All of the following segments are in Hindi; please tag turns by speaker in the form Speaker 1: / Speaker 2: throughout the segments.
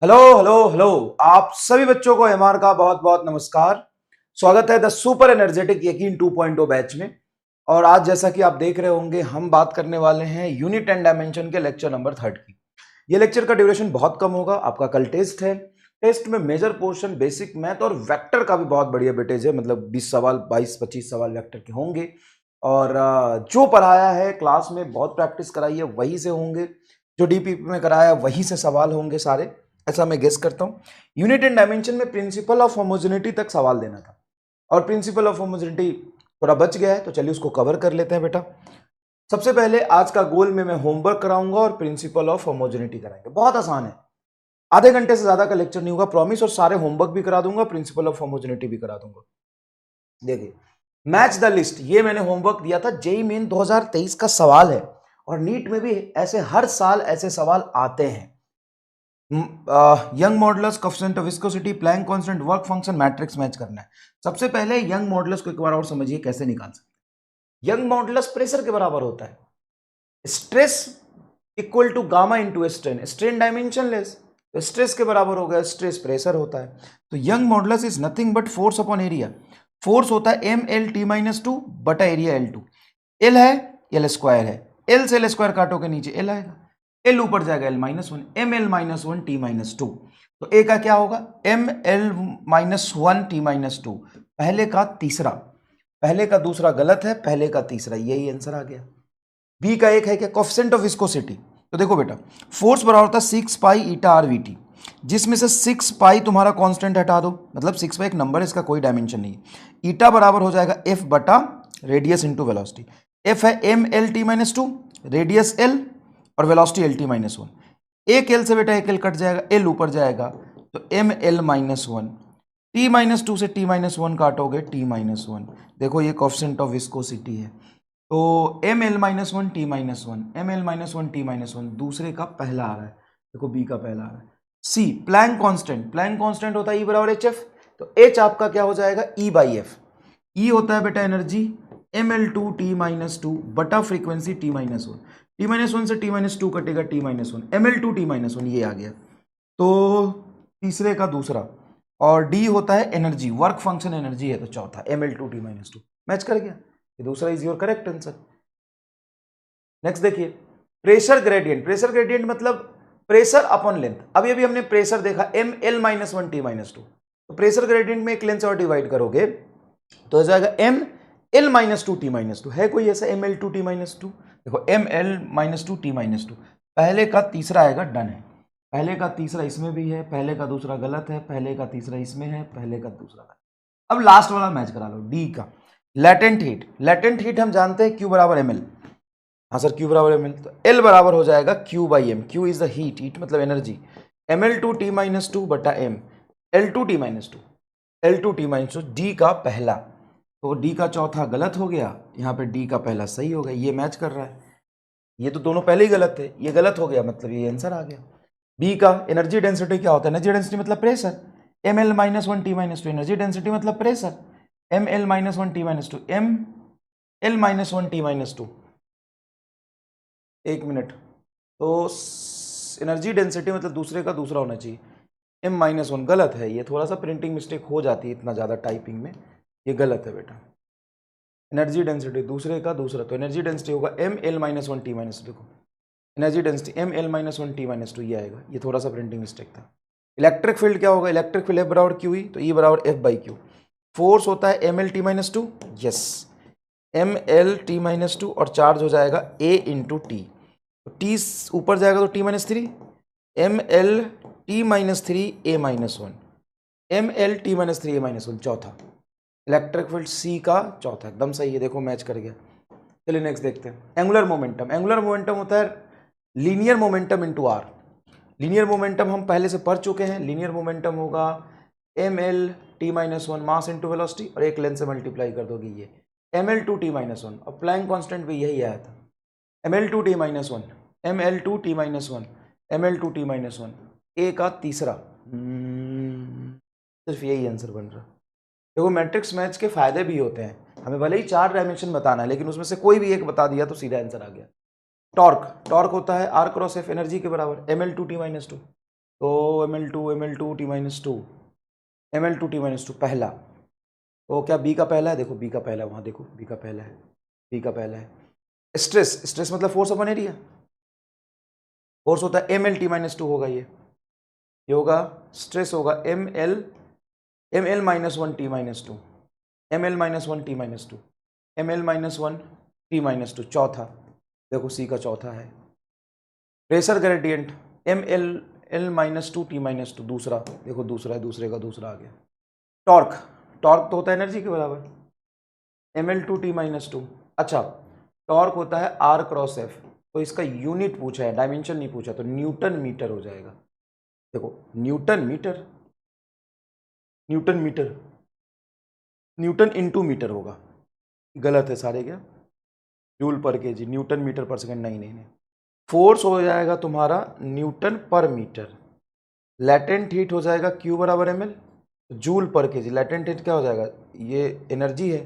Speaker 1: Hello hello hello. आप सभी बच्चों को एमआर का बहुत बहुत नमस्कार। स्वागत है द सुपर एनर्जेटिक यकीन 2.0 बैच में। और आज जैसा कि आप देख रहे होंगे हम बात करने वाले हैं यूनिट एंड डायमेंशन के लेक्चर नंबर 3 की। ये लेक्चर का ड्यूरेशन बहुत कम होगा। आपका कल टेस्ट है। टेस्ट में मेजर पोर्शन बेसिक मैथ और वेक्टर का भी बहुत बढ़िया वेटेज है, मतलब 20 सवाल 22-25 सवाल वेक्टर के होंगे। और जो पढ़ाया है क्लास में बहुत प्रैक्टिस कराई है वही से होंगे, जो डीपीपी में कराया वही से सवाल होंगे सारे, ऐसा मैं गेस करता हूं। यूनिट एंड डायमेंशन में प्रिंसिपल ऑफ होमोजेनिटी तक सवाल देना था और प्रिंसिपल ऑफ होमोजेनिटी थोड़ा बच गया है, तो चलिए उसको कवर कर लेते हैं बेटा। सबसे पहले आज का गोल में मैं होमवर्क कराऊंगा और प्रिंसिपल ऑफ होमोजेनिटी कराएंगे। बहुत आसान है, आधे घंटे से ज्यादा का लेक्चर नहीं होगा प्रॉमिस, और सारे होमवर्क भी करा दूंगा, प्रिंसिपल ऑफ होमोजेनिटी भी करा दूंगा। देखिए, मैच द लिस्ट, ये मैंने होमवर्क दिया था, जेई मेन 2023 का सवाल है और नीट में भी ऐसे हर साल ऐसे सवाल आते हैं। Young modulus, coefficient of viscosity, Planck constant, work function, matrix match करना है। सबसे पहले यंग मॉडुलस को एक बार और समझिए कैसे निकाल सकते हैं। यंग मॉडुलस प्रेशर के बराबर होता है। Stress equal to gamma into strain, strain dimensionless, तो स्ट्रेस के बराबर हो गया, स्ट्रेस प्रेशर होता है। तो Young modulus is nothing but force upon area. Force होता है M L T minus two बटा एरिया एल टू। एल है, एल स्क्वायर है, एल से एल स्क्वायर काटो के नीचे एल आएगा, एल ऊपर जाएगा L minus one, M L minus one T minus two. तो ए का क्या होगा, M L minus one T minus two. पहले का तीसरा, पहले का दूसरा गलत है, पहले का तीसरा, यही आंसर आ गया। बी का एक है क्या, कोएफिशिएंट ऑफ विस्कोसिटी। तो देखो बेटा, फोर्स बराबर होता है 6 पाई ईटा आर वी टी, जिसमें से 6 पाई तुम्हारा कांस्टेंट हटा दो, मतलब 6 पाई एक नंबर है, इसका कोई डायमेंशन नहीं है। ईटा बराबर हो जाएगा एफ बटा रेडियस इंटू वेलोसिटी। एफ है M L T minus two, radius L और velocity L T minus one. एक एल से बेटा एक एल कट जाएगा, एल ऊपर जाएगा, तो M L minus one. T minus two से टी माइनस वन काटोगे टी माइनस वन। देखो ये कोएफिशिएंट ऑफ विस्कोसिटी है, तो M L minus one T minus one, M L minus one T minus one, दूसरे का पहला आ रहा है। देखो बी का पहला आ रहा है। सी प्लैंक कांस्टेंट, प्लैंक कांस्टेंट होता है ई बराबर एच एफ, तो एच आपका क्या हो जाएगा, ई बाई एफ। ई होता है बेटा energy, M L two T minus two बटा frequency T minus one. T minus one से टी माइनस टू कटेगा, T minus one, M L two T minus one, ये आ गया। तो तीसरे का दूसरा, और डी होता है एनर्जी, वर्क फंक्शन एनर्जी है, तो चौथा M L two T minus two. Match कर गया, ये दूसरा is your correct answer. Next देखिए, प्रेशर ग्रेडियंट। प्रेशर ग्रेडियंट मतलब प्रेशर अपॉन लेंथ। अभी अभी हमने प्रेशर देखा M L minus one T minus two, तो प्रेशर ग्रेडियंट में एक लेंथ और डिवाइड करोगे तो हो जाएगा M L minus two T minus two. है कोई ऐसा M L two T minus two? देखो M L minus two T minus two, पहले का तीसरा आएगा, डन है। पहले का तीसरा इसमें भी है, पहले का दूसरा गलत है, पहले का तीसरा इसमें है, पहले का दूसरा गलत। अब लास्ट वाला मैच करा लो, डी का लेटेंट हीट। लेटेंट हीट हम जानते हैं क्यू बराबर एम एल। हाँ सर, क्यू बराबर एम एल, तो एल बराबर हो जाएगा Q by M. Q is the heat, heat मतलब energy, M L two T minus two बटा M, L two T minus two, L two T minus two. D का पहला, तो डी का चौथा गलत हो गया, यहाँ पे डी का पहला सही हो गया, ये मैच कर रहा है। ये तो दोनों पहले ही गलत थे, ये गलत हो गया, मतलब ये आंसर आ गया। बी का एनर्जी डेंसिटी क्या होता है, एनर्जी डेंसिटी मतलब pressure, M L minus one T minus two. Energy density मतलब pressure, M L minus one T minus two, M L minus one T minus two. एक मिनट, तो एनर्जी डेंसिटी मतलब दूसरे का दूसरा होना चाहिए, एम माइनस वन गलत है, ये थोड़ा सा प्रिंटिंग मिस्टेक हो जाती है इतना ज़्यादा टाइपिंग में, ये गलत है बेटा। एनर्जी डेंसिटी दूसरे का दूसरा, तो एनर्जी डेंसिटी होगा M L minus one T minus two. देखो energy density M L minus one T minus two, ये आएगा, ये थोड़ा सा प्रिंटिंग मिस्टेक था। इलेक्ट्रिक फील्ड क्या होगा, इलेक्ट्रिक फील्ड एफ बराबर क्यू ई, तो ई बराबर एफ बाई क्यू। फोर्स होता है M L T minus two, yes, M L T minus two, और चार्ज हो जाएगा ए इंटू टी, तो टी ऊपर जाएगा तो T minus three, M L T minus three A minus one, M L T minus three A minus one, चौथा इलेक्ट्रिक फील्ड सी का चौथा, एकदम सही है, देखो मैच कर गया। चलिए नेक्स्ट देखते हैं, एंगुलर मोमेंटम। एंगुलर मोमेंटम होता है linear momentum into R. Linear momentum हम पहले से पढ़ चुके हैं, लीनियर मोमेंटम होगा M L T minus one mass into velocity, और एक लेंथ से मल्टीप्लाई कर दोगे, ये M L two T minus one, और प्लैंक कॉन्स्टेंट भी यही आया था, M L two T minus one, M L two T minus one, M L two T minus one. A का तीसरा, सिर्फ यही आंसर बन रहा। देखो मैट्रिक्स मैच के फायदे भी होते हैं, हमें भले ही 4 डायमेंशन बताना है, लेकिन उसमें से कोई भी एक बता दिया तो सीधा आंसर आ गया। टॉर्क, टॉर्क होता है आर क्रॉस एफ, एनर्जी के बराबर, M L two T minus two. तो ml2 t-2 ml2 t-2 पहला। तो क्या बी का पहला है? देखो बी का पहला, वहां देखो बी का पहला है, बी का पहला है। स्ट्रेस मतलब फोर्स अपॉन एरिया, फोर्स होता है ml-2 होगा, ये होगा स्ट्रेस होगा ml -1 t-2 ml-1 t-2 ml-1 t-2 चौथा, देखो सी का चौथा है। प्रेशर ग्रेडियंट ml-2 t-2 दूसरा, देखो दूसरा है, दूसरे का दूसरा आ गया। टॉर्क तो होता है एनर्जी के बराबर ml2 t-2। अच्छा, टॉर्क होता है r क्रॉस f, तो इसका यूनिट पूछा है, डायमेंशन नहीं पूछा, तो न्यूटन मीटर हो जाएगा। देखो न्यूटन इनटू मीटर होगा, गलत है सारे क्या, जूल पर केजी, न्यूटन मीटर पर सेकंड, नहीं। फोर्स हो जाएगा तुम्हारा न्यूटन पर मीटर, लैटेंट हीट हो जाएगा Q बराबर ml, जूल पर केजी, लैटेंट हीट क्या हो जाएगा, ये एनर्जी है,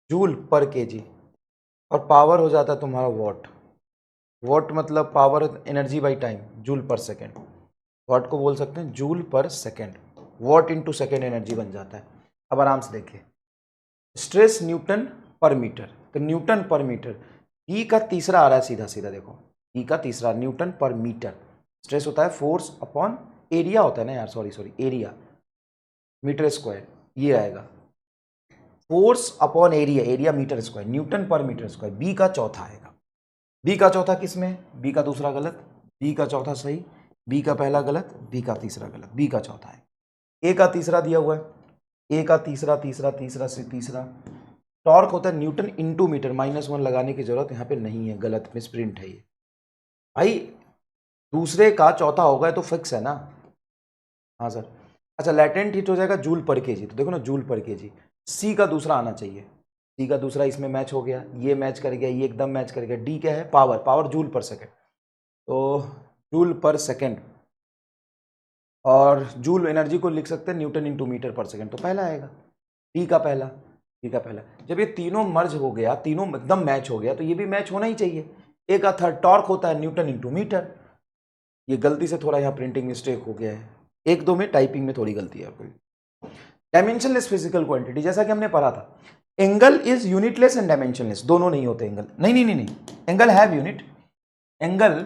Speaker 1: जूल पर केजी, और पावर हो जाता है तुम्हारा वॉट मतलब power energy by time, joule पर सेकेंड, वॉट को बोल सकते हैं जूल पर second, what into second energy बन जाता है। अब आराम से देखिए, स्ट्रेस न्यूटन पर मीटर, तो न्यूटन पर मीटर, ई का तीसरा आ रहा है, सीधा देखो ई का तीसरा न्यूटन पर मीटर। स्ट्रेस होता है फोर्स अपॉन एरिया होता है ना यार, सॉरी एरिया, मीटर स्क्वायर, ये आएगा force upon area metre square, newton पर मीटर स्क्वायर। बी का चौथा आएगा, बी का चौथा किसमें, बी का दूसरा गलत, बी का चौथा सही, बी का पहला गलत, बी का तीसरा गलत, बी का चौथा है। ए का तीसरा दिया हुआ है, ए का तीसरा से तीसरा। टॉर्क होता है न्यूटन इंटू मीटर, -1 लगाने की जरूरत यहाँ पे नहीं है, गलत मिस प्रिंट है ये भाई, दूसरे का चौथा होगा तो फिक्स है ना। हाँ सर। अच्छा, लैटेंट हीट हो जाएगा जूल पर केजी, तो देखो ना जूल पर केजी, सी का दूसरा आना चाहिए, सी का दूसरा इसमें मैच हो गया, ये मैच कर गया, ये एकदम मैच कर गया। डी क्या है, पावर जूल पर सेकेंड, तो जूल पर सेकेंड, और जूल एनर्जी को लिख सकते हैं न्यूटन इंटू मीटर पर सेकेंड, तो पहला आएगा डी का पहला। जब ये तीनों मर्ज हो गया, तीनों एकदम मैच हो गया, तो ये भी मैच होना ही चाहिए। ए का थर्ड टॉर्क होता है न्यूटन इंटू मीटर, ये गलती से थोड़ा यहाँ प्रिंटिंग मिस्टेक हो गया है, एक दो में टाइपिंग में थोड़ी गलती है। डायमेंशनलेस फिजिकल क्वांटिटी, जैसा कि हमने पढ़ा था, angle is unitless and dimensionless, दोनों नहीं होते एंगल, नहीं, एंगल हैव यूनिट, एंगल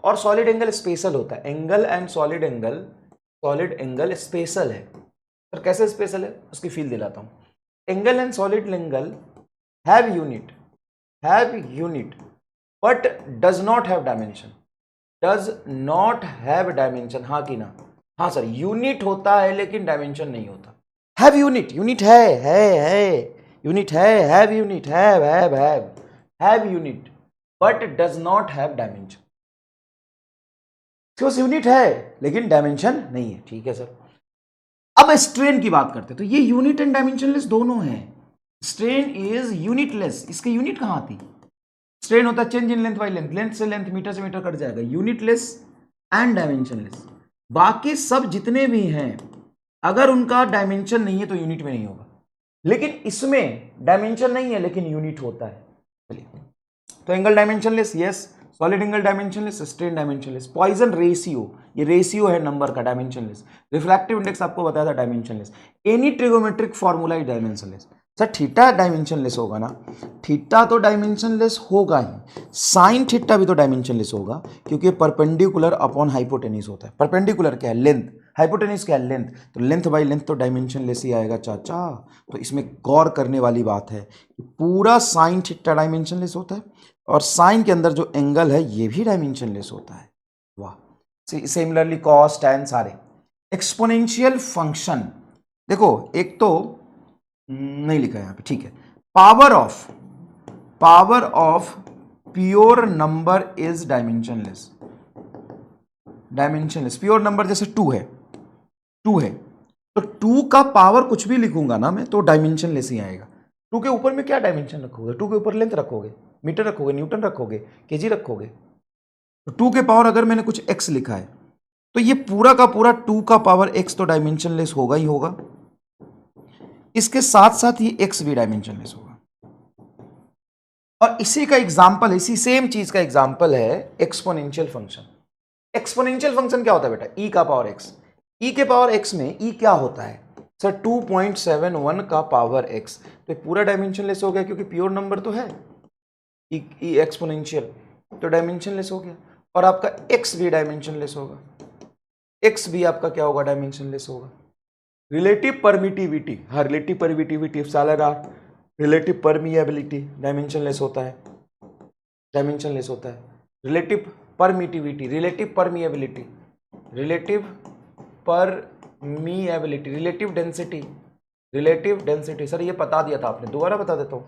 Speaker 1: और सॉलिड एंगल स्पेशल होता है, angle and solid angle special है। पर कैसे स्पेशल है उसकी फील दिलाता हूं। Angle and solid angle have unit but does not have dimension, हाँ कि ना, हाँ सर, यूनिट होता है लेकिन डायमेंशन नहीं होता। Have unit unit but does not have dimension, unit है लेकिन डायमेंशन नहीं है, ठीक है सर। अब स्ट्रेन की बात करते हैं, तो ये यूनिट एंड डायमेंशनलेस दोनों हैं। स्ट्रेन इज यूनिटलेस, इसकी यूनिट कहां आती, स्ट्रेन होता है change in length by length से लेंथ, मीटर से मीटर कट जाएगा, यूनिटलेस एंड डायमेंशनलेस। बाकी सब जितने भी हैं अगर उनका डायमेंशन नहीं है तो यूनिट में नहीं होगा, लेकिन इसमें डायमेंशन नहीं है लेकिन यूनिट होता है। चलिए, तो angle dimensionless yes, solid angle dimensionless, strain dimensionless. Poisson ratio, ये रेशियो है नंबर का, डायमेंशनलेस। रिफ्रैक्टिव इंडेक्स आपको बताया था, dimensionless. Any trigonometric formula is dimensionless. Sir theta dimensionless होगा ना, थीटा तो डायमेंशनलेस होगा ही, साइन थीटा भी तो डायमेंशनलेस होगा, क्योंकि परपेंडिकुलर अपॉन हाइपोटेनिस होता है। परपेंडिकुलर क्या है, लेंथ, हाइपोटेनिस क्या है, लेंथ, तो लेंथ बाई लेंथ तो डायमेंशनलेस ही आएगा चाचा। तो इसमें गौर करने वाली बात है, पूरा साइन थीटा डायमेंशनलेस होता है, और साइन के अंदर जो एंगल है ये भी डायमेंशनलेस होता है। वाह। सिमिलरली कॉस टैन सारे। एक्सपोनेंशियल फंक्शन, देखो एक तो नहीं लिखा है यहाँ पे, ठीक है। Power of pure number is dimensionless, pure number जैसे 2 है, तो 2 का पावर कुछ भी लिखूंगा ना मैं तो डायमेंशनलेस ही आएगा। 2 के ऊपर में क्या डायमेंशन रखोगे, 2 के ऊपर लेंथ रखोगे, मीटर रखोगे, न्यूटन रखोगे, केजी रखोगे। तो 2 के पावर अगर मैंने कुछ x लिखा है तो ये पूरा का पूरा 2 का पावर x तो डायमेंशनलेस होगा ही होगा, इसके साथ साथ ये x भी डायमेंशनलेस होगा। और इसी का एग्जांपल, इसी सेम चीज का एग्जांपल है एक्सपोनेंशियल फंक्शन। एक्सपोनेंशियल फंक्शन क्या होता है बेटा? e का पावर x। e के पावर x में e क्या होता है सर? 2.71 का पावर x। तो पूरा डायमेंशन लेस हो गया क्योंकि प्योर नंबर तो है e एक्सपोनेंशियल, तो डायमेंशन लेस हो गया। और आपका x भी डायमेंशन लेस होगा, x भी आपका क्या होगा? डायमेंशन लेस होगा। रिलेटिव परमिटिविटी, हाँ रिलेटिव परमिटिविटी सालर R, relative permeability dimension less होता है, डायमेंशन लेस होता है। Relative permittivity, relative permeability, relative permeability, relative density, relative density sir ये बता दिया था आपने, दोबारा बता देता हूं।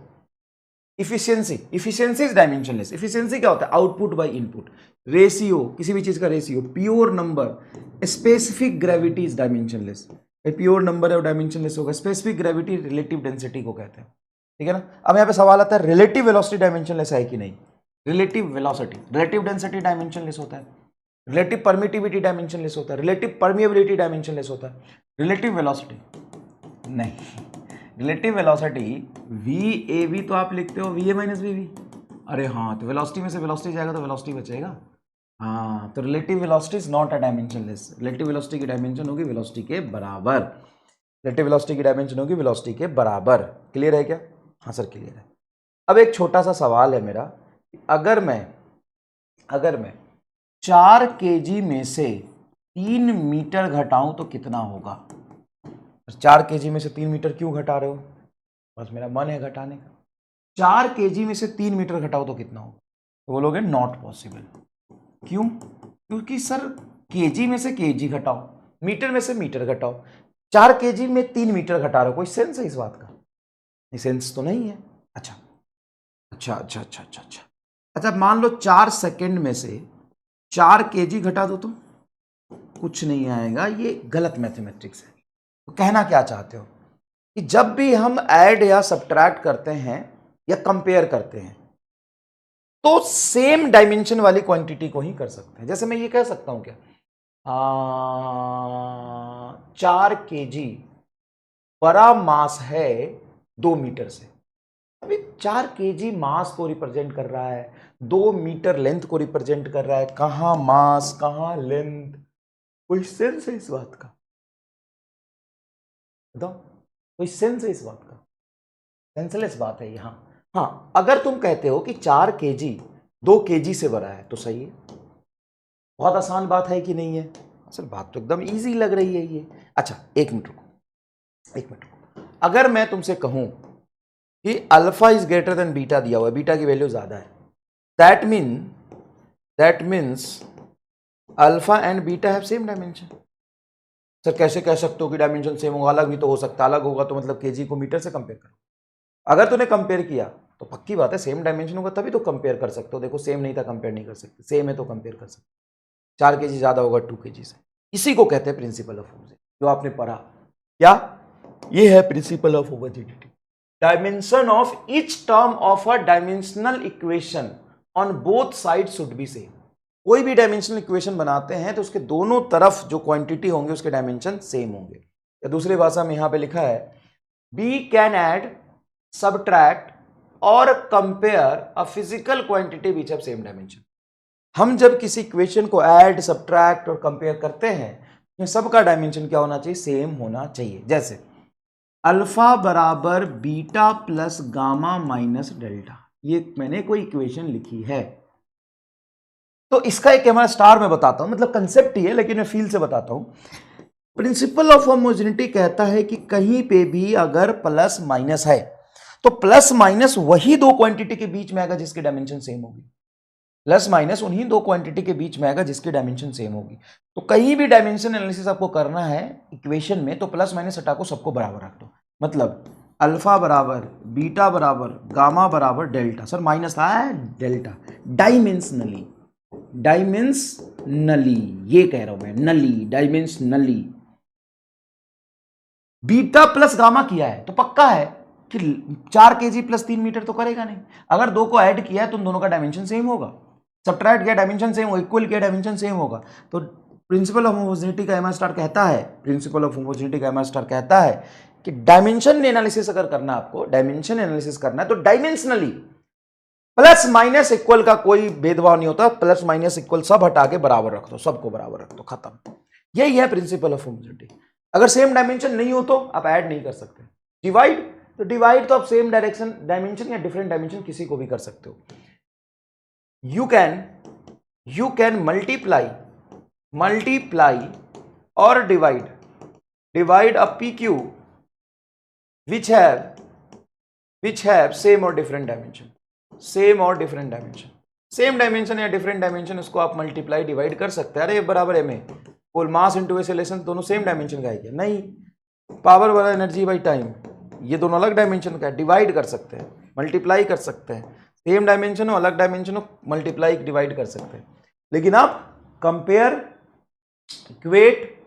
Speaker 1: Efficiency, efficiency is dimensionless. Efficiency क्या होता है? आउटपुट बाय इनपुट, रेशियो, किसी भी चीज का ratio, pure number, specific gravity is dimensionless. Pure number है वो डायमेंशनलेस होगा। स्पेसिफिक ग्रेविटी रिलेटिव डेंसिटी को कहते हैं, ठीक है ना। अब यहाँ पे सवाल आता है रिलेटिव वेलोसिटी डायमेंशनलेस है कि नहीं? Relative velocity, relative density dimensionless होता है, रिलेटिव परमिटिविटी डायमेंशनलेस होता है, रिलेटिव परमिएबिलिटी डायमेंशनलेस होता है, रिलेटिव वेलोसिटी नहीं। Relative velocity V A V तो आप लिखते हो V A minus V V, अरे हाँ तो वेलोसिटी में से वेलोसिटी जाएगा तो वेलोसिटी बचेगा। हाँ तो relative velocity is not a dimensionless. Relative velocity की डायमेंशन होगी वेलोसिटी के बराबर, रिलेटिव वेलोसिटी की डायमेंशन होगी वेलोसिटी के बराबर। क्लियर है क्या? हाँ सर क्लियर है। अब एक छोटा सा सवाल है मेरा, अगर मैं 4 kg में से 3 मीटर घटाऊं तो कितना होगा? 4 kg में से 3 मीटर क्यों घटा रहे हो? बस मेरा मन है घटाने का। 4 kg में से 3 मीटर घटाओ तो कितना होगा? तो बोलोगे नॉट पॉसिबल। क्यों? क्योंकि सर kg में से kg घटाओ, मीटर में से मीटर घटाओ, 4 kg में 3 मीटर घटा रहे हो, कोई सेंस है इस बात का? सेंस तो नहीं है। अच्छा अच्छा अच्छा अच्छा अच्छा अच्छा अच्छा मान लो 4 सेकंड में से 4 kg घटा दो तो कुछ नहीं आएगा, ये गलत मैथमेटिक्स है। तो कहना क्या चाहते हो कि जब भी हम ऐड या सब्ट्रैक्ट करते हैं या कंपेयर करते हैं तो सेम डायमेंशन वाली क्वांटिटी को ही कर सकते हैं। जैसे मैं ये कह सकता हूं क्या, 4 kg बड़ा मास है 2 मीटर से। अभी 4 kg मास को रिप्रेजेंट कर रहा है, 2 मीटर लेंथ को रिप्रेजेंट कर रहा है, कहां मास कहां लेंथ? कोई सेंस है इस बात का? बताओ कोई सेंस है इस बात का? सेंसलेस बात है यहां। हाँ अगर तुम कहते हो कि 4 kg 2 kg से बड़ा है तो सही है, बहुत आसान बात है कि नहीं है? सर बात तो एकदम इजी लग रही है ये। अच्छा एक मिनट रुको, अगर मैं तुमसे कहूं कि alpha is greater than beta दिया हुआ है, बीटा की वैल्यू ज्यादा है, that means alpha and beta have same dimension. Sir कैसे कह सकते हो कि डायमेंशन सेम होगा? अलग भी तो हो सकता है। अलग होगा तो मतलब केजी को मीटर से कंपेयर करो। अगर तूने कंपेयर किया तो पक्की बात है सेम डायमेंशन होगा तभी तो कंपेयर कर सकते हो। देखो सेम नहीं था कंपेयर नहीं कर सकते, सेम है तो कंपेयर कर सकते। 4 kg ज्यादा होगा 2 kg से। इसी को कहते हैं प्रिंसिपल ऑफ होमोजेनिटी, जो आपने पढ़ा। क्या ये है? Principle of homogeneity. Dimension of each term of a dimensional equation on both side should be same. कोई भी डायमेंशनल इक्वेशन बनाते हैं तो उसके दोनों तरफ जो क्वांटिटी होंगे उसके डायमेंशन सेम होंगे। या दूसरी भाषा में यहां पे लिखा है बी कैन ऐड सब्ट्रैक्ट और compare a physical quantity which have same dimension. हम जब किसी इक्वेशन को ऐड सब्ट्रैक्ट और कंपेयर करते हैं तो सबका डायमेंशन क्या होना चाहिए? सेम होना चाहिए। जैसे अल्फा बराबर beta plus gamma minus delta, ये मैंने कोई इक्वेशन लिखी है तो इसका एक हमारा स्टार मैं बताता हूं, मतलब कंसेप्ट ही है लेकिन मैं फील से बताता हूं। प्रिंसिपल ऑफ होमोजेनिटी कहता है कि कहीं पे भी अगर प्लस माइनस है तो प्लस माइनस वही दो क्वांटिटी के बीच में आएगा जिसकी डायमेंशन सेम होगी। प्लस माइनस उन्हीं दो क्वांटिटी के बीच में आएगा जिसकी डायमेंशन सेम होगी। तो कहीं भी डायमेंशन एनालिसिस आपको करना है इक्वेशन में तो प्लस माइनस हटा को सबको बराबर रख दो। मतलब अल्फा बराबर बीटा बराबर गामा बराबर डेल्टा। सर माइनस था डेल्टा, डायमेंशनली ये कह रहा हूं मैं, नली डायमेंशनली। बीटा प्लस गामा किया है तो पक्का है कि 4 kg प्लस 3 मीटर तो करेगा नहीं। अगर दो को ऐड किया है तो उन दोनों का डायमेंशन सेम होगा, सब्ट्रैक्ट किया डायमेंशन सेम होगा, इक्वल किया डायमेंशन सेम होगा। तो प्रिंसिपल ऑफ होमोजेनिटी का एमआर स्टार कहता है, प्रिंसिपल ऑफ होमोजेनिटी का एमआर स्टार कहता है कि डायमेंशन एनालिसिस अगर करना है आपको, डायमेंशन एनालिसिस करना है तो डायमेंशनली प्लस माइनस इक्वल का कोई भेदभाव नहीं होता, प्लस माइनस इक्वल सब हटा के बराबर रख दो, सबको बराबर रख दो, खत्म। यही है प्रिंसिपल ऑफ होमोजेनिटी। अगर सेम डायमेंशन नहीं हो तो आप ऐड नहीं कर सकते। डिवाइड, तो डिवाइड तो आप सेम डायरेक्शन डायमेंशन या डिफरेंट डायमेंशन किसी को भी कर सकते हो। यू कैन मल्टीप्लाई और divide a PQ which have same और डिफरेंट डायमेंशन, सेम डायमेंशन या डिफरेंट डायमेंशन, उसको आप मल्टीप्लाई डिवाइड कर सकते हैं। अरे बराबर है में कुल मास इंटू एक्सेलरेशन दोनों सेम डायमेंशन का है क्या? नहीं, पावर वाला एनर्जी बाई टाइम ये दोनों अलग डायमेंशन का है, डिवाइड कर सकते हैं, मल्टीप्लाई कर सकते हैं। सेम डायमेंशन हो अलग डायमेंशन हो, मल्टीप्लाई डिवाइड कर सकते हैं। लेकिन आप कंपेयर, इक्वेट,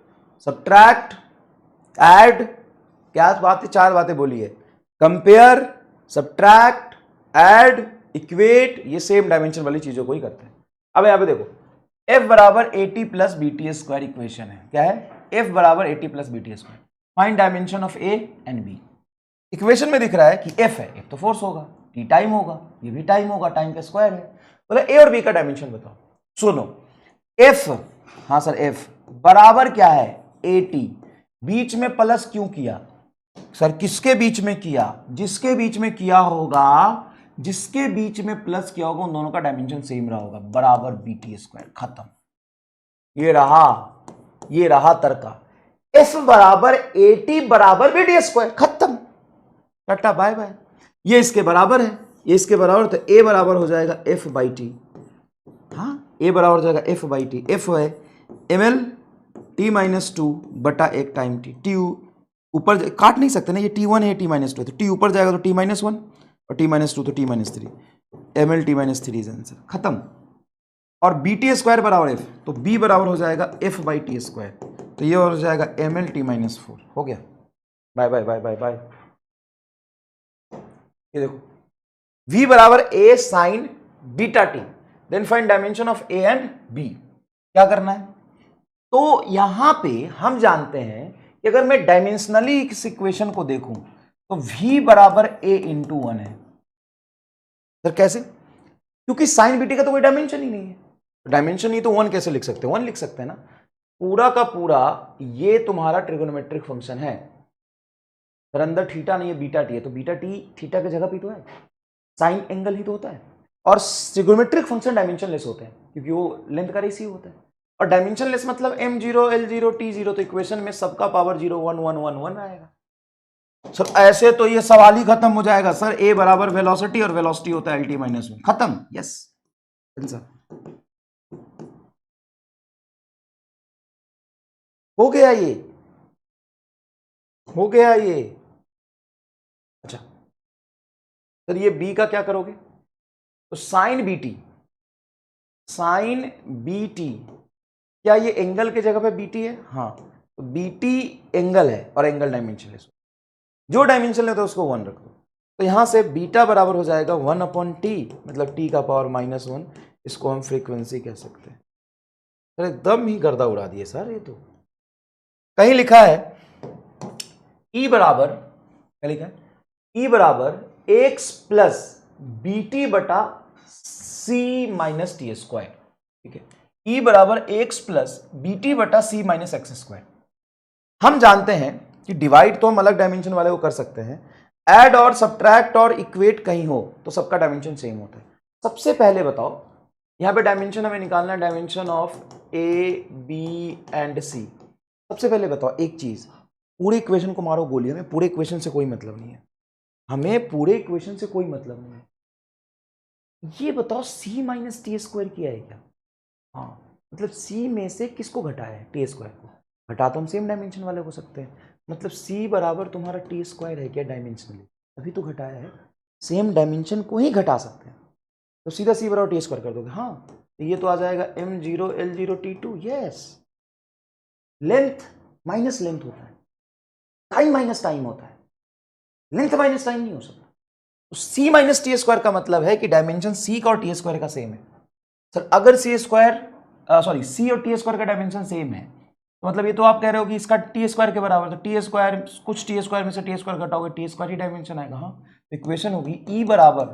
Speaker 1: सब्ट्रैक्ट, ऐड, क्या बात, चार बातें बोली है। कंपेयर, सब्ट्रैक्ट, ऐड, इक्वेट, ये सेम डायमेंशन वाली चीजों को ही करते हैं। अब यहां पे देखो F बराबर AT plus BT square equation है। क्या है? F बराबर AT plus BT square. Find dimension of A and B। Equation में दिख रहा है कि F है, F तो फोर्स होगा, T टाइम होगा, ये भी टाइम होगा, टाइम का स्क्वायर है। बोले A और B का डायमेंशन बताओ। सुनो, F, हाँ सर, F बराबर क्या है? AT, बीच में प्लस क्यों किया सर? किसके बीच में किया? जिसके बीच में किया होगा, जिसके बीच में प्लस किया होगा उन दोनों का डायमेंशन सेम रहा होगा, बराबर BT स्क्वायर, खत्म। ये रहा तर्का। F बराबर AT बराबर BT स्क्वायर, खत्म, टाटा बाय बाय। ये इसके बराबर है, ये इसके बराबर, तो A बराबर हो जाएगा F बाई टी। हाँ, A बराबर हो जाएगा F बाई टी। F है ml T-2 बटा 1 टाइम T। T ऊपर काट नहीं सकते ना, ये T1 है, T-2 है, तो T ऊपर जाएगा तो T-1 और T-2 तो T-3, ml T-3 is answer, खत्म। और BT स्क्वायर बराबर F, तो B बराबर हो जाएगा F बाई टी स्क्वायर, तो ये हो जाएगा ml T-4। हो गया, bye bye bye bye bye. ये देखो V बराबर A sine beta T, then find dimension of A and B। क्या करना है? तो यहां पे हम जानते हैं कि अगर मैं डायमेंशनली इस इक्वेशन को देखूं तो V बराबर A इंटू 1 है। सर कैसे? क्योंकि साइन बीटी का तो कोई डायमेंशन ही नहीं है, डायमेंशन नहीं तो 1 कैसे लिख सकते हैं? 1 लिख सकते हैं ना। पूरा का पूरा ये तुम्हारा ट्रिगोनोमेट्रिक फंक्शन है, पर अंदर थीटा नहीं है, बीटा टी है, तो बीटा टी थीटा की जगह पे तो है, साइन एंगल ही तो होता है। और ट्रिगोनोमेट्रिक फंक्शन डायमेंशन लेस होते हैं क्योंकि वो लेंथ का रेशियो होता है। और डायमेंशन लेस मतलब m0 l0 t0, तो इक्वेशन में सबका पावर 0 1 1 1 1 आएगा। सर ऐसे तो ये सवाल ही खत्म हो जाएगा सर, a बराबर वेलोसिटी और वेलोसिटी होता है LT-1, खत्म। यस आंसर हो गया, ये हो गया ये। अच्छा सर ये b का क्या करोगे? तो साइन बीटी, क्या ये एंगल की जगह पे बीटी है? हाँ, तो बीटी एंगल है और एंगल डायमेंशनलेस, जो डायमेंशन लेते हो उसको 1 रख दो। तो यहां से बीटा बराबर हो जाएगा 1/t, मतलब t का पावर -1, इसको हम फ्रीक्वेंसी कह सकते हैं। सर एकदम ही गर्दा उड़ा दिए सर, ये तो कहीं लिखा है E बराबर, क्या लिखा है? E बराबर x प्लस BT बटा C माइनस टी स्क्वायर, ठीक है। E बराबर x प्लस BT बटा C माइनस एक्स स्क्वायर। हम जानते हैं कि डिवाइड तो हम अलग डायमेंशन वाले को कर सकते हैं, ऐड और सब्ट्रैक्ट और इक्वेट कहीं हो तो सबका डायमेंशन सेम होता है। सबसे पहले बताओ, यहां पे डायमेंशन हमें निकालना है, dimension of A, B and C। सबसे पहले बताओ एक चीज, पूरे इक्वेशन को मारो गोली, हमें पूरे इक्वेशन से कोई मतलब नहीं है, हमें पूरे इक्वेशन से कोई मतलब नहीं है। ये बताओ C माइनस टी स्क्वायर किया है क्या? हाँ, मतलब C में से किसको घटाया है? टी स्क्वायर को। घटा तो हम सेम डायमेंशन वाले हो सकते हैं, मतलब C बराबर तुम्हारा टी स्क्वायर है क्या डायमेंशनली? अभी तो घटाया है, सेम डायमेंशन को ही घटा सकते हैं, तो सीधा C बराबर टी स्क्वायर कर दोगे। हाँ, तो ये तो आ जाएगा m0 l0 t2। Yes, length minus length होता है, टाइम माइनस टाइम होता है, लेंथ माइनस टाइम नहीं हो सकता। तो C माइनस टी स्क्वायर का मतलब है कि डायमेंशन C का और टी स्क्वायर का सेम है। सर अगर C और टी स्क्वायर का डायमेंशन सेम है तो मतलब ये तो आप कह रहे हो कि इसका टी स्क्वायर के बराबर, तो टी स्क्वायर, कुछ टी स्क्वायर में से टी स्क्वायर घटाओगे, टी स्क्वायर ही डायमेंशन आएगा। हाँ, तो इक्वेशन होगी E बराबर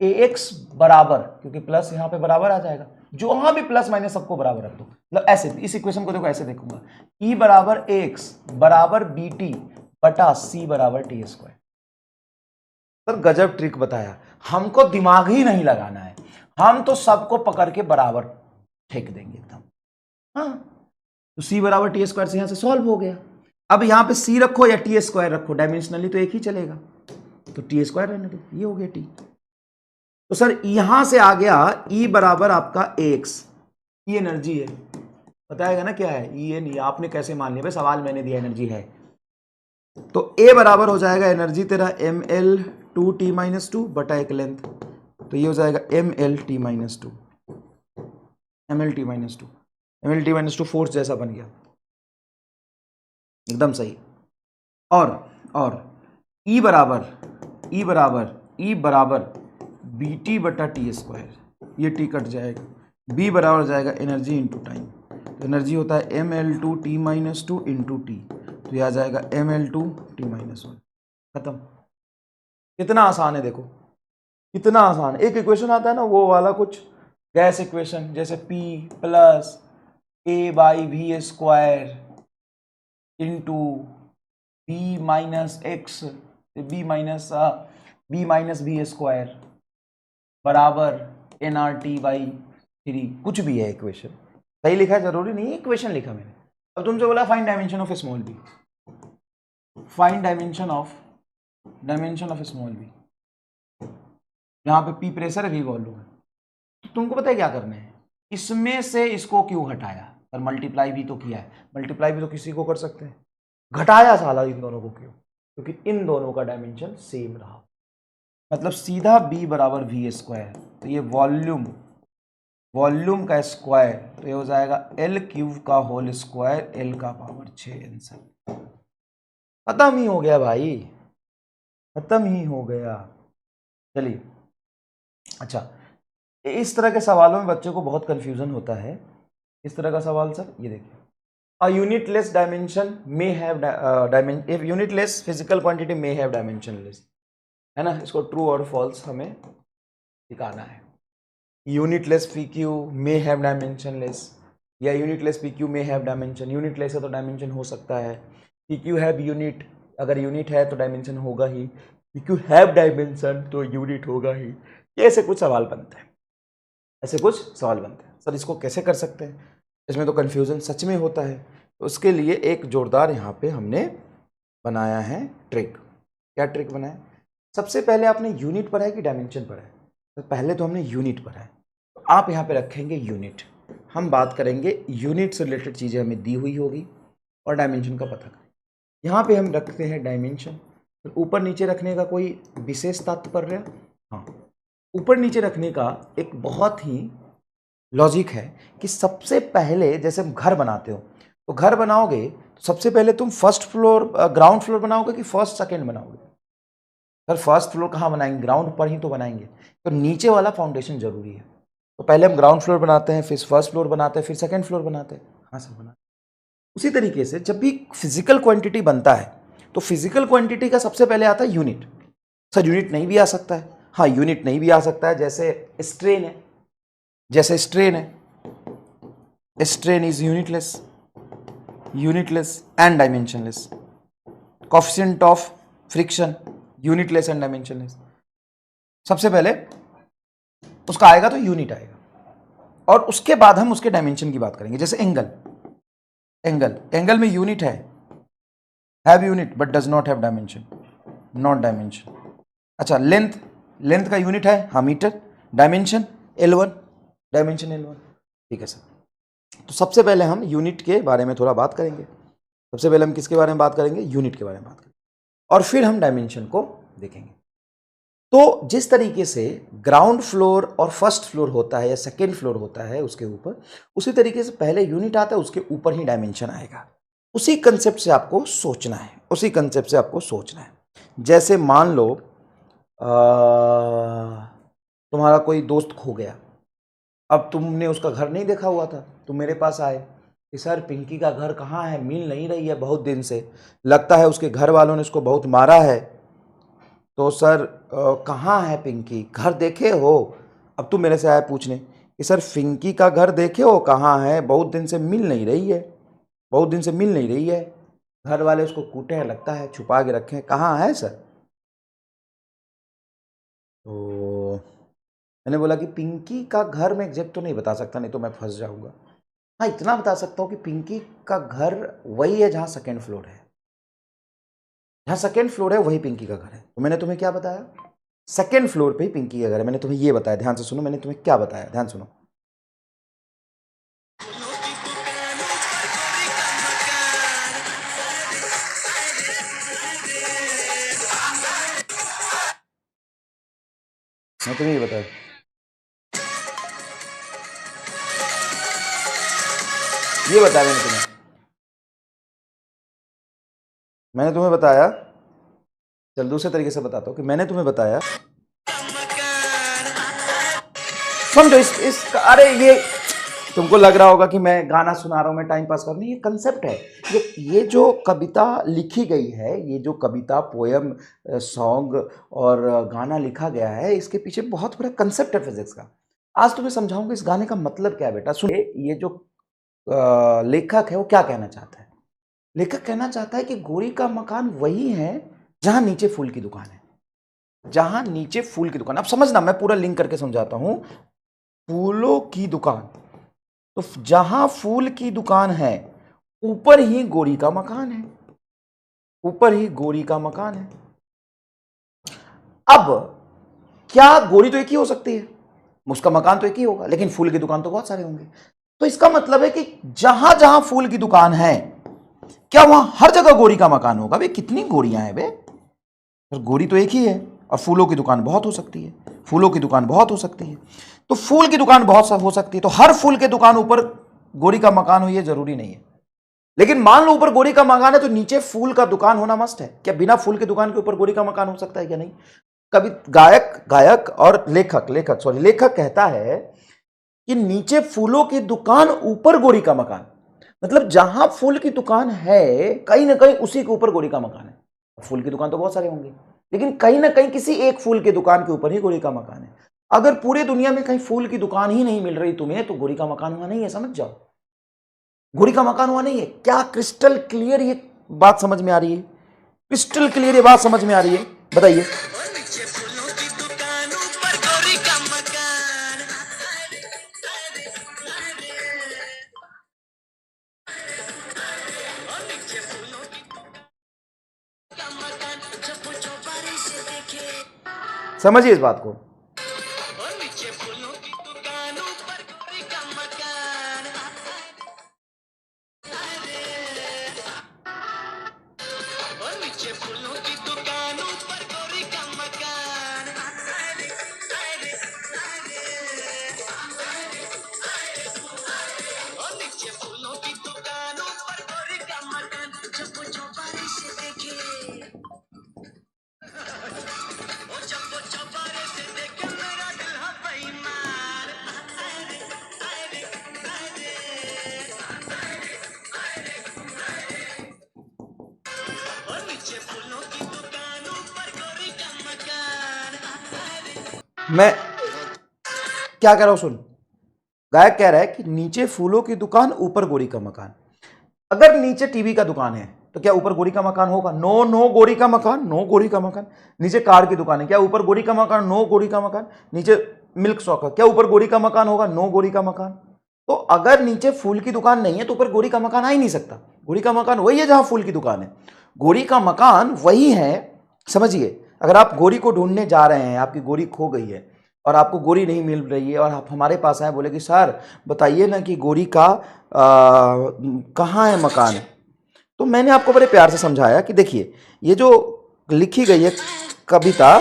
Speaker 1: ax बराबर, क्योंकि प्लस यहाँ पे बराबर आ जाएगा, जहां भी प्लस माइनस सबको बराबर रख दो, मतलब ऐसे, इस इक्वेशन को देखो ऐसे देखूंगा, e बराबर ax बराबर bt बटा c बराबर t स्क्वायर। सर गजब ट्रिक बताया, हमको दिमाग ही नहीं लगाना है, हम तो सबको पकड़ के बराबर फेंक देंगे एकदम। हाँ, तो c बराबर टी स्क्वायर से यहां से सॉल्व हो गया। अब यहां पे c रखो या टी स्क्वायर रखो, डायमेंशनली तो एक ही चलेगा, तो टी स्क्वायर रहने दो, ये हो गया t। तो सर यहां से आ गया E बराबर आपका ax, ये एनर्जी है, बताएगा ना क्या है E एन, आपने कैसे मान लिया भाई, सवाल मैंने दिया एनर्जी है। तो A बराबर हो जाएगा एनर्जी तेरा ml2t-2 बटा एक लेंथ, तो ये हो जाएगा mlt-2, mlt-2, mlt-2 फोर्स जैसा बन गया, एकदम सही। और E बराबर bt बटा टी स्क्वायर, ये t कट जाएगा, B बराबर हो जाएगा एनर्जी इंटू टाइम, तो एनर्जी होता है ml2t-2 इंटू टी, तो ये आ जाएगा ml2t-1, खत्म। कितना आसान है देखो, कितना आसान है। एक इक्वेशन आता है ना वो वाला, कुछ गैस इक्वेशन, जैसे P plus a by V square into b minus X, b minus V square बराबर nRT/3, कुछ भी है इक्वेशन, सही लिखा है, जरूरी नहीं है इक्वेशन लिखा मैंने। अब तुमसे बोला find dimension of small b, find dimension of small b, यहाँ पे P प्रेशर है, V वॉल्यूम है, तो तुमको पता है क्या करना है, इसमें से इसको क्यों हटाया, पर मल्टीप्लाई भी तो किया है, मल्टीप्लाई भी तो किसी को कर सकते हैं, घटाया साला इन दोनों को क्यों, क्योंकि इन दोनों का डायमेंशन सेम रहा, मतलब सीधा B बराबर वी स्क्वायर, तो ये वॉल्यूम का स्क्वायर, तो ये हो जाएगा L³ का होल स्क्वायर, L का पावर 6, आंसर खत्म ही हो गया भाई, खत्म ही हो गया। चलिए, अच्छा, इस तरह के सवालों में बच्चे को बहुत कंफ्यूजन होता है। इस तरह का सवाल सर ये देखिए, uh unitless dimension may have if unitless physical quantity may have dimensionless, है ना, इसको ट्रू और फॉल्स हमें दिखाना है। Unitless PQ may have dimensionless, या unitless PQ may have dimension, unitless है तो डायमेंशन हो सकता है, PQ हैव यूनिट, अगर यूनिट है तो डायमेंशन होगा ही, PQ हैव डायमेंशन तो यूनिट होगा ही, ये ऐसे कुछ सवाल बनते हैं, ऐसे कुछ सवाल बनते हैं। सर इसको कैसे कर सकते हैं, इसमें तो कन्फ्यूज़न सच में होता है, तो उसके लिए एक जोरदार यहाँ पे हमने बनाया है ट्रिक। क्या ट्रिक बनाया, सबसे पहले आपने यूनिट पढ़ा है कि डायमेंशन पढ़ा है, तो पहले तो हमने यूनिट पढ़ा है, तो आप यहाँ पे रखेंगे यूनिट, हम बात करेंगे यूनिट से रिलेटेड चीज़ें हमें दी हुई होगी और डायमेंशन का पता करें। यहाँ पे हम रखते हैं डायमेंशन, तो ऊपर नीचे रखने का कोई विशेष तात्पर्य, हाँ, ऊपर नीचे रखने का एक बहुत ही लॉजिक है कि सबसे पहले जैसे हम घर बनाते हो, तो घर बनाओगे तो सबसे पहले तुम फर्स्ट फ्लोर ग्राउंड फ्लोर बनाओगे कि फर्स्ट सेकंड बनाओगे, सर फर्स्ट फ्लोर कहाँ बनाएंगे, ग्राउंड पर ही तो बनाएंगे, तो नीचे वाला फाउंडेशन जरूरी है, तो पहले हम ग्राउंड फ्लोर बनाते हैं, फिर फर्स्ट फ्लोर बनाते हैं, फिर सेकंड फ्लोर बनाते हैं, हाँ सर बना। उसी तरीके से जब भी फिजिकल क्वांटिटी बनता है तो फिजिकल क्वांटिटी का सबसे पहले आता है यूनिट। सर यूनिट नहीं भी आ सकता है, हाँ यूनिट नहीं भी आ सकता है, जैसे स्ट्रेन है, जैसे स्ट्रेन है, strain is unitless and dimensionless, coefficient of friction unitless and dimensionless, सबसे पहले उसका आएगा तो यूनिट आएगा, और उसके बाद हम उसके डायमेंशन की बात करेंगे। जैसे एंगल में यूनिट है, have unit but does not have dimension, not dimension. अच्छा, लेंथ का यूनिट है, हाँ metre, dimension L1, dimension L1, ठीक है सर। तो सबसे पहले हम यूनिट के बारे में थोड़ा बात करेंगे, सबसे पहले हम किसके बारे में बात करेंगे, यूनिट के बारे में बात करेंगे, और फिर हम डायमेंशन को देखेंगे। तो जिस तरीके से ग्राउंड फ्लोर और फर्स्ट फ्लोर होता है या सेकेंड फ्लोर होता है उसके ऊपर, उसी तरीके से पहले यूनिट आता है, उसके ऊपर ही डायमेंशन आएगा। उसी कंसेप्ट से आपको सोचना है, उसी कंसेप्ट से आपको सोचना है। जैसे मान लो तुम्हारा कोई दोस्त खो गया, अब तुमने उसका घर नहीं देखा हुआ था, तुम मेरे पास आए कि सर पिंकी का घर कहाँ है, मिल नहीं रही है बहुत दिन से, लगता है उसके घर वालों ने उसको बहुत मारा है, तो सर कहाँ है पिंकी, घर देखे हो? अब तुम मेरे से आए पूछने कि सर पिंकी का घर देखे हो कहाँ है, बहुत दिन से मिल नहीं रही है, बहुत दिन से मिल नहीं रही है, घर वाले उसको कूटे हैं लगता है, छुपा के रखे हैं, कहाँ है सर? तो मैंने बोला कि पिंकी का घर मैं एग्जैक्ट तो नहीं बता सकता, नहीं तो मैं फंस जाऊंगा। हाँ, इतना बता सकता हूँ कि पिंकी का घर वही है जहाँ सेकेंड फ्लोर है, जहाँ सेकेंड फ्लोर है वही पिंकी का घर है। तो मैंने तुम्हें क्या बताया? सेकेंड फ्लोर पे ही पिंकी का घर है। मैंने तुम्हें ये बताया, ध्यान से सुनो, मैंने तुम्हें क्या बताया, ध्यान सुनो। मैं तुम्हें ये बताया, ये बताया मैंने तुम्हें बताया। चल दूसरे तरीके से बताता हूँ कि मैंने तुम्हें बताया, समझो इस अरे ये तुमको लग रहा होगा कि मैं गाना सुना रहा हूँ, मैं टाइम पास कर रहा हूँ। ये कंसेप्ट है, ये जो कविता लिखी गई है, ये जो कविता, पोयम, सॉन्ग और गाना लिखा गया है, इसके पीछे बहुत बड़ा कंसेप्ट है फिजिक्स का। आज तुम्हें समझाऊंगा इस गाने का मतलब क्या है बेटा। सुन, ये जो लेखक है वो क्या कहना चाहता है? लेखक कहना चाहता है कि गोरी का मकान वही है जहां नीचे फूल की दुकान है, जहां नीचे फूल की दुकान। अब समझना, मैं पूरा लिंक करके समझाता हूं। फूलों की दुकान, तो जहां फूल की दुकान है ऊपर ही गोरी का मकान है, ऊपर ही गोरी का मकान है। अब क्या गोरी तो एक ही हो सकती है, उसका मकान तो एक ही होगा, लेकिन फूल की दुकान तो बहुत सारे होंगे। तो इसका मतलब है कि जहां जहां फूल की दुकान है, क्या वहां हर जगह गोरी का मकान होगा? बे कितनी गोरियां हैं बे, गोरी तो एक ही है और फूलों की दुकान बहुत हो सकती है, फूलों की दुकान बहुत हो सकती है। तो फूल की दुकान बहुत हो सकती है, तो हर फूल के दुकान ऊपर गोरी का मकान हो ये जरूरी नहीं है। लेकिन मान लो ऊपर गोरी का मकान है तो नीचे फूल का दुकान होना मस्ट है। क्या बिना फूल के दुकान के ऊपर गोरी का मकान हो सकता है क्या? नहीं। कभी गायक और लेखक कहता है कि नीचे फूलों की दुकान ऊपर गोरी का मकान, मतलब जहां फूल की दुकान है कहीं ना कहीं उसी के ऊपर गोरी का मकान है। फूल की दुकान तो बहुत सारे होंगे, लेकिन कहीं ना कहीं किसी एक फूल की दुकान के ऊपर ही गोरी का मकान है। अगर पूरी दुनिया में कहीं फूल की दुकान ही नहीं मिल रही तुम्हें, तो गोरी का मकान हुआ नहीं है, समझ जाओ, गोरी का मकान हुआ नहीं है। क्या क्रिस्टल क्लियर ये बात समझ में आ रही है? क्रिस्टल क्लियर ये बात समझ में आ रही है? बताइए। समझिए इस बात को। मैं क्या कह रहा हूं सुन, गायक कह रहा है कि नीचे फूलों की दुकान ऊपर गोरी का मकान। अगर नीचे टीवी का दुकान है तो क्या ऊपर गोरी का मकान होगा? नो, नो गोरी का मकान, नो गोरी का मकान। नीचे कार की दुकान है, क्या ऊपर गोरी का मकान? नो गोरी का मकान। नीचे मिल्क शॉप है, क्या ऊपर गोरी का मकान होगा? नो गोरी का मकान। तो अगर नीचे फूल की दुकान नहीं है तो ऊपर गोरी का मकान आ ही नहीं सकता। गोरी का मकान वही है जहां फूल की दुकान है, गोरी का मकान वही है। समझिए, अगर आप गोरी को ढूंढने जा रहे हैं, आपकी गोरी खो गई है और आपको गोरी नहीं मिल रही है और आप हमारे पास आए, बोले कि सर बताइए ना कि गोरी का कहाँ है मकान, तो मैंने आपको बड़े प्यार से समझाया कि देखिए ये जो लिखी गई है कविता,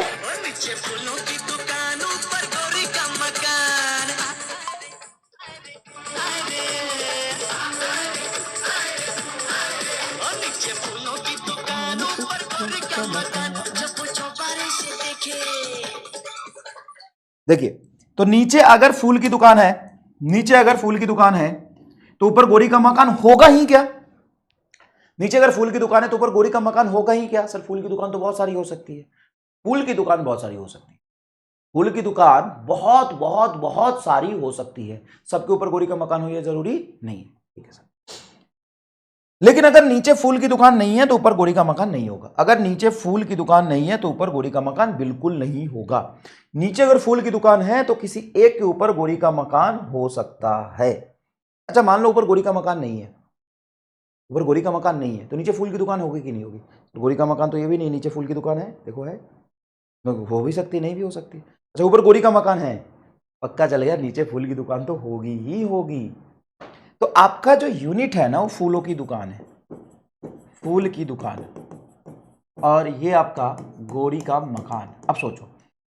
Speaker 1: देखिए तो नीचे अगर फूल की दुकान है, नीचे अगर फूल की दुकान है तो ऊपर गोरी का मकान होगा ही क्या? नीचे अगर फूल की दुकान है तो ऊपर गोरी का मकान होगा ही क्या? सर फूल की दुकान तो बहुत सारी हो सकती है। फूल की दुकान बहुत सारी हो सकती है, फूल की दुकान बहुत बहुत बहुत सारी हो सकती है, सबके ऊपर गोरी का मकान हो यह जरूरी नहीं है, ठीक है सर। लेकिन अगर नीचे फूल की दुकान नहीं है तो ऊपर गोरी का मकान नहीं होगा। अगर नीचे फूल की दुकान नहीं है तो ऊपर गोरी का मकान बिल्कुल नहीं होगा। नीचे अगर फूल की दुकान है तो किसी एक के ऊपर गोरी का मकान हो सकता है। अच्छा मान लो ऊपर गोरी का मकान नहीं है, ऊपर गोरी का मकान नहीं है तो नीचे फूल की दुकान होगी कि नहीं होगी? तो गोरी का मकान तो ये भी नहीं, नीचे फूल की दुकान है, देखो है, हो भी सकती नहीं भी हो सकती। अच्छा ऊपर गोरी का मकान है, पक्का चल गया नीचे फूल की दुकान तो होगी ही होगी। तो आपका जो यूनिट है ना वो फूलों की दुकान है, फूल की दुकान, और ये आपका गोरी का मकान। अब सोचो,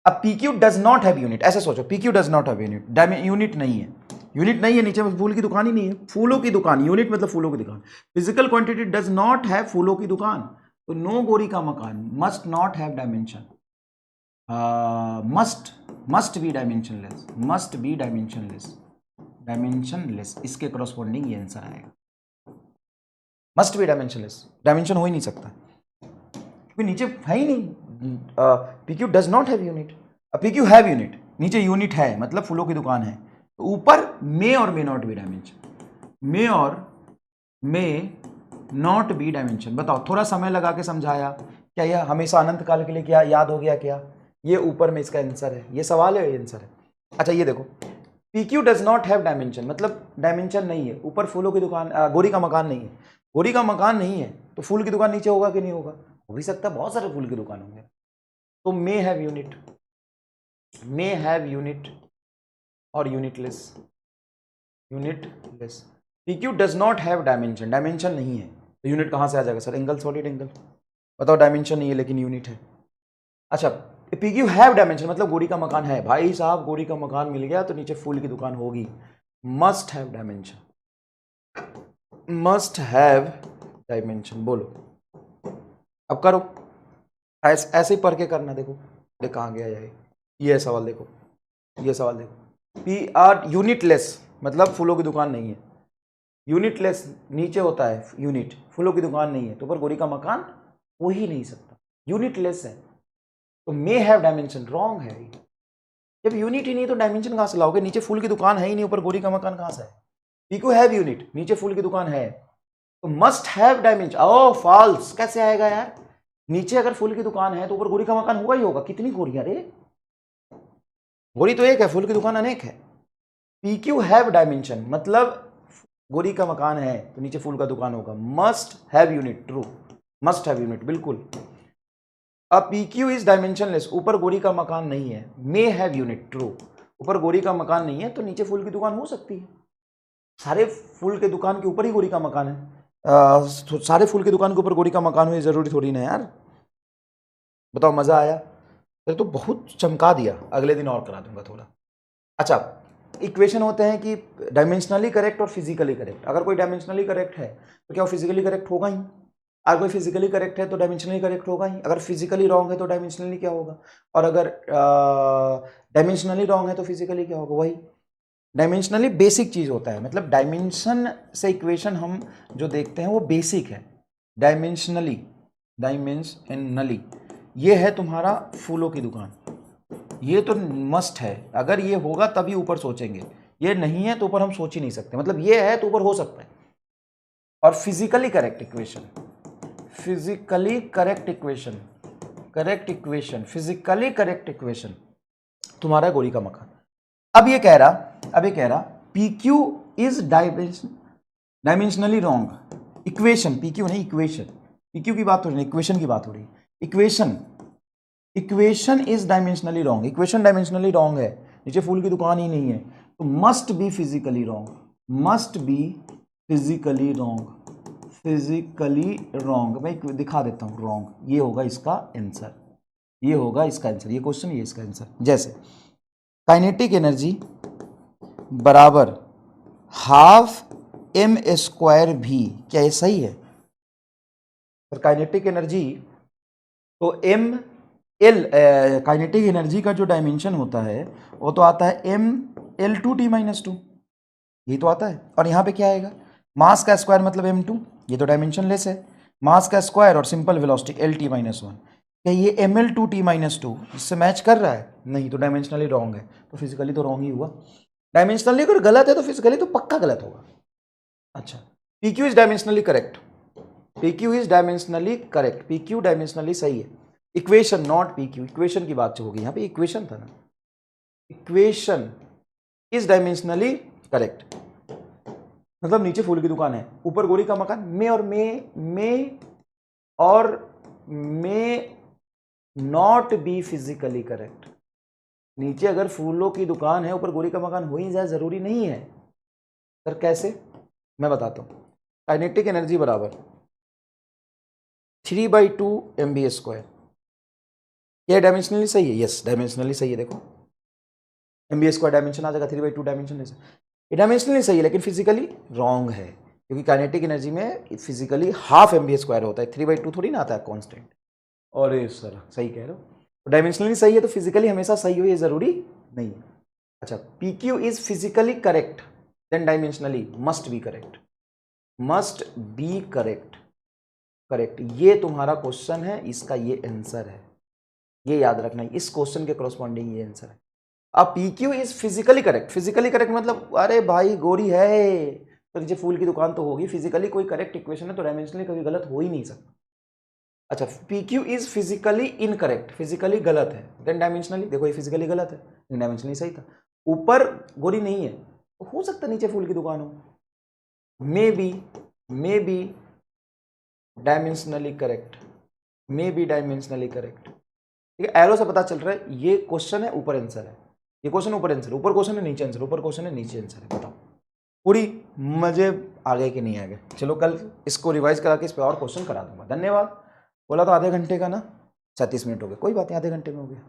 Speaker 1: अब PQ does not have unit, ऐसे सोचो PQ does not have unit, unit नहीं है, यूनिट नहीं है, नीचे में फूल की दुकान ही नहीं है, फूलों की दुकान, यूनिट मतलब फूलों की दुकान। Physical quantity does not have फूलों की दुकान, तो नो गोरी का मकान, must not have dimension, must be dimensionless, must be dimensionless, dimensionless, इसके करस्पॉन्डिंग ये आंसर आएगा। मस्ट बी डायमेंशनलेस, डायमेंशन हो ही नहीं सकता क्योंकि नीचे है ही नहीं। PQ does not have unit, PQ have unit, नीचे यूनिट है मतलब फूलों की दुकान है, तो ऊपर मे और मे नॉट बी डायमेंशन, मे और मे नॉट बी डायमेंशन। बताओ, थोड़ा समय लगा के समझाया, क्या यह हमेशा अनंत काल के लिए क्या याद हो गया? क्या ये ऊपर में इसका आंसर है, ये सवाल है, ये आंसर है। अच्छा ये देखो, PQ does not have dimension मतलब डायमेंशन नहीं है, ऊपर फूलों की दुकान, गोरी का मकान नहीं है, गोरी का मकान नहीं है तो फूल की दुकान नीचे होगा कि नहीं होगा? हो भी सकता है, बहुत सारे फूल की दुकान होंगे। तो may have unit, may have unit और unitless, unitless. PQ does not have dimension, dimension नहीं है तो यूनिट कहाँ से आ जाएगा सर? Angle, solid angle. बताओ, डायमेंशन नहीं है लेकिन यूनिट है। अच्छा PQ हैव डायमेंशन मतलब गोरी का मकान है, भाई साहब गोरी का मकान मिल गया तो नीचे फूल की दुकान होगी। Must have dimension, must have dimension, बोलो अब करो, ऐसे ही पढ़ के करना। देखो देख कहाँ गया ये सवाल, देखो ये सवाल देखो, PR यूनिटलेस मतलब फूलों की दुकान नहीं है, यूनिटलेस नीचे होता है यूनिट, फूलों की दुकान नहीं है तो ऊपर गोरी का मकान हो ही नहीं सकता, यूनिटलेस है। तो मे हैव डायमेंशन रॉन्ग है, जब यूनिट ही नहीं तो डायमेंशन कहां से लाओगे? नीचे फूल की दुकान है ही नहीं, ऊपर गोरी का मकान कहां से है? PQ हैव यूनिट, नीचे फूल की दुकान है तो must have dimension. Oh false, कैसे आएगा यार? नीचे अगर फूल की दुकान है तो ऊपर गोरी का मकान होगा ही होगा। कितनी गोरियां रे, गोरी तो एक है, फूल की दुकान अनेक है। PQ हैव डायमेंशन मतलब गोरी का मकान है तो नीचे फूल का दुकान होगा। Must have unit, true, must have unit बिल्कुल। अब PQ इज डायमेंशनलेस, ऊपर गोरी का मकान नहीं है। मे हैव यूनिट, ट्रू, ऊपर गोरी का मकान नहीं है तो नीचे फूल की दुकान हो सकती है। सारे फूल के दुकान के ऊपर ही गोरी का मकान है, सारे फूल की दुकान के ऊपर गोरी का मकान हो ये जरूरी थोड़ी ना यार। बताओ, मजा आया? तो बहुत चमका दिया, अगले दिन और करा दूंगा थोड़ा। अच्छा, इक्वेशन होते हैं कि डायमेंशनली करेक्ट और फिजिकली करेक्ट। अगर कोई डायमेंशनली करेक्ट है तो क्या वो फिजिकली करेक्ट होगा ही? अगर कोई फिजिकली करेक्ट है तो डायमेंशनली करेक्ट होगा ही। अगर फिजिकली रॉन्ग है तो डायमेंशनली क्या होगा? और अगर डायमेंशनली रॉन्ग है तो फिजिकली क्या होगा? वही डायमेंशनली बेसिक चीज होता है, मतलब डायमेंशन से इक्वेशन हम जो देखते हैं वो बेसिक है। डायमेंशनली, डायमेंशनली ये है तुम्हारा फूलों की दुकान, ये तो मस्ट है, अगर ये होगा तभी ऊपर सोचेंगे, ये नहीं है तो ऊपर हम सोच ही नहीं सकते, मतलब ये है तो ऊपर हो सकता है। और physically correct equation, physically correct equation, correct equation, physically correct equation तुम्हारा गोरी का मकान। अब ये कह रहा PQ is dimensionally wrong, equation, PQ नहीं इक्वेशन, PQ की बात हो रही है, इक्वेशन की बात हो रही है। Equation is dimensionally wrong, equation dimensionally wrong है, नीचे फूल की दुकान ही नहीं है तो must be physically wrong, must be physically wrong, physically wrong. मैं दिखा देता हूं रॉन्ग, ये होगा इसका आंसर, ये होगा इसका आंसर, ये क्वेश्चन ये इसका आंसर। जैसे काइनेटिक एनर्जी बराबर हाफ m² भी, क्या ये सही है? पर काइनेटिक एनर्जी तो काइनेटिक एनर्जी का जो डायमेंशन होता है वो तो आता है mL2T-2, यही तो आता है। और यहाँ पे क्या आएगा? मास का स्क्वायर मतलब m2, ये तो डायमेंशन लेस है, मास का स्क्वायर और सिंपल वेलोसिटी LT-1, क्या ये Ml2T-2 इससे मैच कर रहा है? नहीं, तो डायमेंशनली रॉन्ग है, तो फिजिकली तो रॉन्ग ही हुआ। डायमेंशनली अगर गलत है तो फिजिकली तो पक्का गलत होगा। अच्छा, PQ is dimensionally correct, PQ is dimensionally correct, PQ dimensionally सही है। इक्वेशन नॉट PQ, इक्वेशन की बात होगी यहाँ पे, इक्वेशन था ना, इक्वेशन इज डायमेंशनली करेक्ट। मतलब नीचे फूल की दुकान है, ऊपर गोरी का मकान, may not be physically correct. नीचे अगर फूलों की दुकान है, ऊपर गोरी का मकान हो ही जाए जरूरी नहीं है। सर कैसे? मैं बताता हूं। काइनेटिक एनर्जी बराबर 3/2 MB²। यह डायमेंशनली सही है? यस, डायमेंशनली सही है। देखो MB² डायमेंशन आ जाएगा, 3/2 डायमेंशन। ये डायमेंशनली सही है लेकिन फिजिकली रॉन्ग है, क्योंकि काइनेटिक एनर्जी में फिजिकली हाफ MB² होता है, 3/2 थोड़ी ना आता है कांस्टेंट। और ये सर सही कह रहे हो, तो डायमेंशनली सही है तो फिजिकली हमेशा सही हो ये जरूरी नहीं है। अच्छा, PQ is physically correct then dimensionally must be correct, must be correct. Correct, ये तुम्हारा क्वेश्चन है, इसका ये आंसर है, ये याद रखना है, इस क्वेश्चन के करस्पॉन्डिंग ये आंसर है। अब PQ is physically correct, physically correct मतलब अरे भाई गोरी है तो नीचे फूल की दुकान तो होगी, फिजिकली कोई करेक्ट इक्वेशन है तो डायमेंशनली कभी गलत हो ही नहीं सकता। अच्छा, PQ is physically incorrect, physically गलत है, देन डायमेंशनली देखो ये फिजिकली गलत है, डायमेंशनली सही था। ऊपर गोरी नहीं है तो हो सकता है नीचे फूल की दुकान हो, may be dimensionally correct, may be dimensionally correct. ठीक है, एरो से पता चल रहा है ये क्वेश्चन है, ऊपर आंसर है, ये क्वेश्चन ऊपर आंसर, ऊपर क्वेश्चन है नीचे आंसर, ऊपर क्वेश्चन है नीचे आंसर है। बताओ पूरी मजे आ गए कि नहीं आ गए? चलो कल इसको रिवाइज करा के इस पर और क्वेश्चन करा दूंगा। धन्यवाद। बोला तो आधे घंटे का ना, 37 मिनट हो गए, कोई बात नहीं, आधे घंटे में हो गया।